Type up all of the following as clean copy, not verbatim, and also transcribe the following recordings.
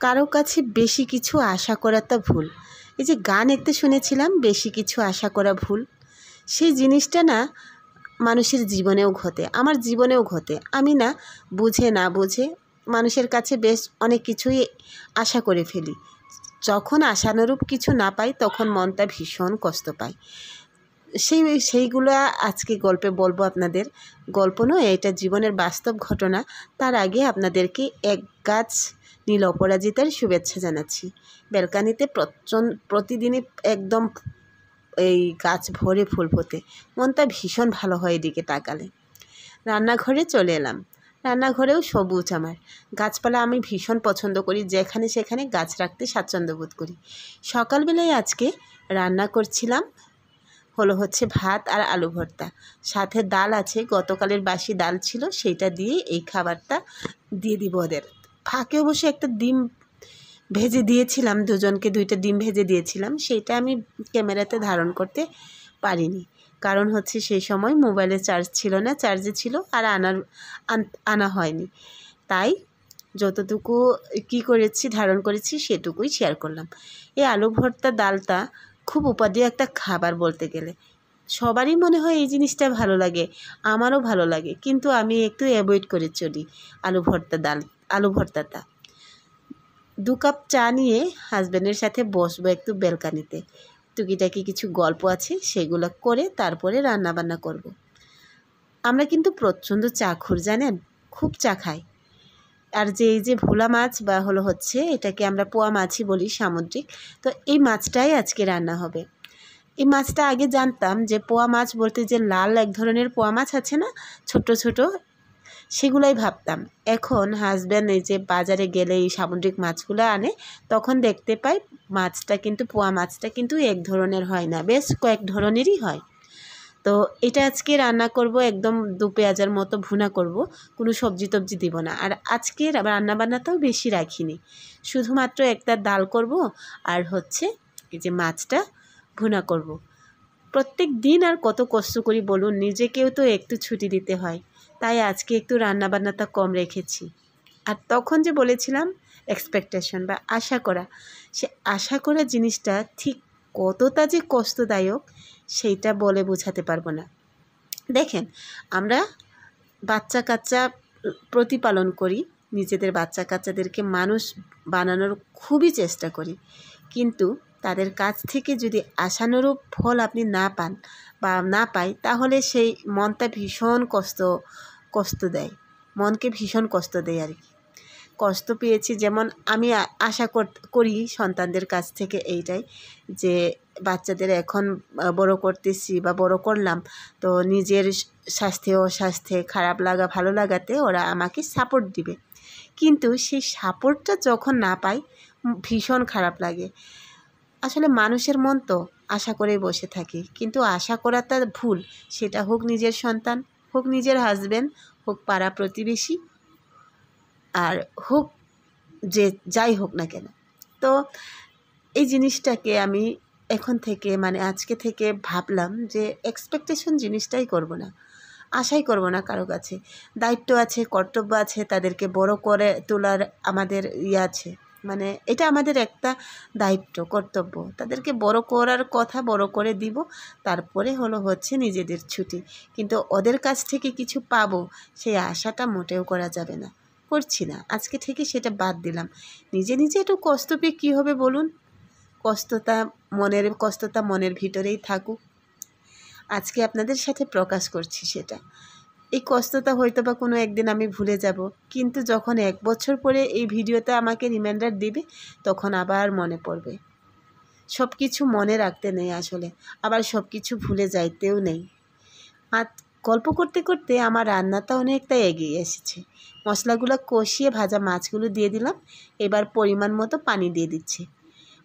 কারো কাছে বেশি কিছু আশা করাটা ভুল। এই যে গান একটু শুনেছিলাম, বেশি কিছু আশা করা ভুল, সেই জিনিসটা না মানুষের জীবনেও ঘটে, আমার জীবনেও ঘটে। আমি না বুঝে না বুঝে মানুষের কাছে বেশ অনেক কিছুই আশা করে ফেলি। যখন আশানুরূপ কিছু না পাই তখন মনটা ভীষণ কষ্ট পায়। সেইগুলো আজকে গল্পে বলবো আপনাদের। গল্প নয়, এটা জীবনের বাস্তব ঘটনা। তার আগে আপনাদেরকে এক গাছ নীল অপরাজিতার শুভেচ্ছা জানাচ্ছি। ব্যালকানিতে প্রতিদিনই একদম এই গাছ ভরে ফুল ফোটে, মনটা ভীষণ ভালো হয় এদিকে তাকালে। রান্নাঘরে চলে এলাম। রান্নাঘরেও সবুজ। আমার গাছপালা আমি ভীষণ পছন্দ করি, যেখানে সেখানে গাছ রাখতে স্বাচ্ছন্দ্য বোধ করি। সকালবেলায় আজকে রান্না করছিলাম হচ্ছে ভাত আর আলু ভর্তা, সাথে ডাল আছে, গতকালের বাসি ডাল ছিল, সেইটা দিয়ে এই খাবারটা দিয়ে দিব ওদের। ফাঁকে অবশ্য একটা ডিম ভেজে দিয়েছিলাম, দুজনকে 2টা ডিম ভেজে দিয়েছিলাম, সেইটা আমি ক্যামেরাতে ধারণ করতে পারিনি। কারণ হচ্ছে সেই সময় মোবাইলে চার্জ ছিল না, চার্জে ছিল আর আনা হয়নি। তাই যতটুকু কি করেছি ধারণ করেছি সেটুকুই শেয়ার করলাম। এই আলু ভর্তা ডালটা খুব উপাদেয় একটা খাবার বলতে গেলে। সবারই মনে হয় এই জিনিসটা ভালো লাগে, আমারও ভালো লাগে, কিন্তু আমি একটু অ্যাভয়েড করে চলি আলু ভর্তাটা। 2 কাপ চা নিয়ে হাজব্যান্ডের সাথে বসবো একটু ব্যালকানিতে। টুকিটাকি কিছু গল্প আছে, সেগুলো করে তারপরে রান্নাবান্না করব। আমরা কিন্তু প্রচণ্ড চাখুর, জানেন, খুব চা খাই। আর এই যে ভোলা মাছ বা হচ্ছে এটাকে আমরা পোয়া মাছই বলি, সামুদ্রিক। তো এই মাছটাই আজকে রান্না হবে। এই মাছটা আগে জানতাম যে পোয়া মাছ বলতে যে লাল এক ধরনের পোয়া মাছ আছে না, ছোট ছোট, সেগুলাই ভাবতাম। এখন হাজব্যান্ড এই যে বাজারে গেলে এই সামুদ্রিক মাছগুলো আনে, তখন দেখতে পাই মাছটা কিন্তু পোয়া মাছটা কিন্তু এক ধরনের হয় না, বেশ কয়েক ধরনেরই হয়। তো এটা আজকে রান্না করব, একদম 2 পেঁয়াজের মতো ভুনা করব, কোনো সবজি টবজি দিব না। আর আজকে রান্নাবান্নাটাও বেশি রাখিনি, শুধুমাত্র একটা ডাল করব আর হচ্ছে এই যে মাছটা ভুনা করব। প্রত্যেক দিন আর কত কষ্ট করি বলুন, নিজেকেও তো একটু ছুটি দিতে হয়, তাই আজকে একটু রান্নাবান্নাটা কম রেখেছি। আর তখন যে বলেছিলাম এক্সপেকটেশন বা আশা করা, সে আশা করা জিনিসটা ঠিক কতটা যে কষ্টদায়ক সেইটা বলে বোঝাতে পারবো না। দেখেন, আমরা বাচ্চা কাচ্চা প্রতিপালন করি, নিজেদের বাচ্চা কাচ্চাদেরকে মানুষ বানানোর খুবই চেষ্টা করি, কিন্তু তাদের কাছ থেকে যদি আশানুরূপ ফল আপনি না পান বা না পাই, তাহলে সেই মনটা ভীষণ কষ্ট দেয়, মনকে ভীষণ কষ্ট দেয় আর কি। কষ্ট পেয়েছি, যেমন আমি আশা করি সন্তানদের কাছ থেকে এইটাই, যে বাচ্চাদের এখন বড় করতেছি বা বড় করলাম, তো নিজের স্বাস্থ্যে অস্বাস্থ্যে খারাপ লাগা ভালো লাগাতে ওরা আমাকে সাপোর্ট দিবে। কিন্তু সেই সাপোর্টটা যখন না পাই ভীষণ খারাপ লাগে। আসলে মানুষের মন তো আশা করেই বসে থাকি, কিন্তু আশা করাটা ভুল। সেটা হোক নিজের সন্তান, হোক নিজের হাজব্যান্ড, হোক পাড়া প্রতিবেশী, আর হোক যে যাই হোক না কেন। তো এই জিনিসটাকে আমি এখন থেকে আজকে থেকে ভাবলাম যে এক্সপেকটেশন জিনিসটাই করব না, আশাই করব না কারো কাছে। দায়িত্ব আছে, কর্তব্য আছে, তাদেরকে বড় করে তোলার আমাদের আছে, এটা আমাদের একটা দায়িত্ব কর্তব্য। তাদেরকে বড় করার কথা বড় করে দিব, তারপরে হচ্ছে নিজেদের ছুটি। কিন্তু ওদের কাছ থেকে কিছু পাবো সেই আশাটা মোটেও করা যাবে না, করছি না। আজকে থেকে সেটা বাদ দিলাম। নিজে নিজে একটু কষ্ট পেয়ে কী হবে বলুন, কষ্টটা মনের ভিতরেই থাকুক। আজকে আপনাদের সাথে প্রকাশ করছি সেটা। এই কষ্টটা হয়তো বা কোনো একদিন আমি ভুলে যাব, কিন্তু যখন 1 বছর পরে এই ভিডিওতে আমাকে রিমাইন্ডার দিবে, তখন আবার মনে পড়বে। সব কিছু মনে রাখতে নেই আসলে, আবার সব কিছু ভুলে যাইতেও নেই। আর গল্প করতে করতে আমার রান্নাটা অনেকটা এগিয়ে এসেছে। মশলাগুলো কষিয়ে ভাজা মাছগুলো দিয়ে দিলাম, এবার পরিমাণ মতো পানি দিয়ে দিচ্ছি।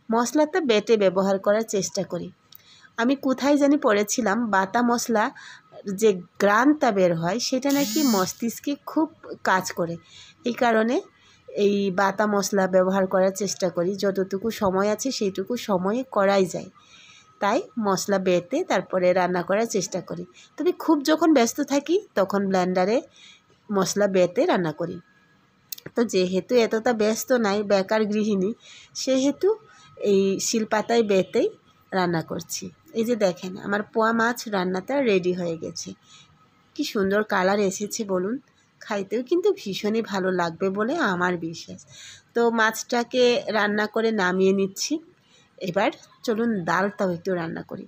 মশলাটা বেটে ব্যবহার করার চেষ্টা করি। আমি কোথায় জানি পড়েছিলাম, বাটা মশলা যে গ্রানটা বের হয় সেটা নাকি মস্তিষ্কে খুব কাজ করে। এই কারণে এই বাটা মশলা ব্যবহার করার চেষ্টা করি, যতটুকু সময় আছে সেইটুকু সময়ে করাই যায়। তাই মশলা বেটে তারপরে রান্না করার চেষ্টা করি। তবে খুব যখন ব্যস্ত থাকি তখন ব্লেন্ডারে মশলা বেটে রান্না করি। তো যেহেতু এতটা ব্যস্ত নাই, বেকার গৃহিণী, সেহেতু এই শিলপাতায় বেতেই রান্না করছি। এই যে দেখেন আমার পোয়া মাছ রান্নাটা রেডি হয়ে গেছে। কি সুন্দর কালার এসেছে বলুন, খাইতেও কিন্তু ভীষণই ভালো লাগবে বলে আমার বিশ্বাস। তো মাছটাকে রান্না করে নামিয়ে নিচ্ছি। এবার চলুন ডালটাও একটু রান্না করি।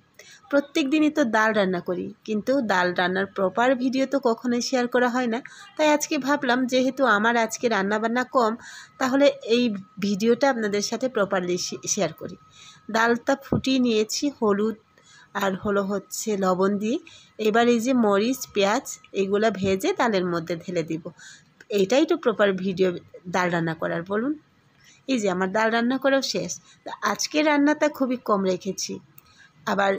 প্রত্যেক দিনই তো ডাল রান্না করি, কিন্তু ডাল রান্নার প্রপার ভিডিও তো কখনোই শেয়ার করা হয় না। তাই আজকে ভাবলাম যেহেতু আমার আজকে রান্নাবান্না কম, তাহলে এই ভিডিওটা আপনাদের সাথে প্রপারলি শেয়ার করি। ডালটা ফুটিয়ে নিয়েছি হলুদ আর হচ্ছে লবণ দিয়ে। এবার এই যে মরিচ পেঁয়াজ এইগুলা ভেজে ডালের মধ্যে ঢেলে দিব। এইটাই তো প্রপার ভিডিও ডাল রান্না করার, বলুন। এই যে আমার ডাল রান্না করাও শেষ। আজকে রান্নাটা খুবই কম রেখেছি। আবার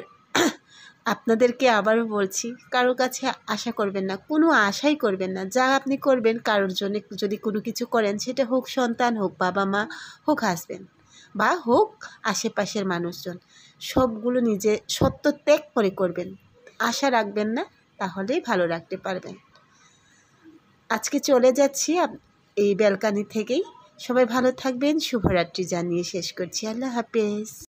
আপনাদেরকে আবারও বলছি, কারোর কাছে আশা করবেন না, কোনো আশাই করবেন না। যা আপনি করবেন, কারোর জন্য যদি কোনো কিছু করেন, সেটা হোক সন্তান, হোক বাবা মা, হোক হাজবেন্ড, বা হোক আশেপাশের মানুষজন, সবগুলো নিজে সত্য ত্যাগ করে করবেন। আশা রাখবেন না, তাহলেই ভালো রাখতে পারবেন। আজকে চলে যাচ্ছি এই ব্যালকানি থেকেই। সবাই ভালো থাকবেন। শুভরাত্রি জানিয়ে শেষ করছি। আল্লাহ হাফেজ।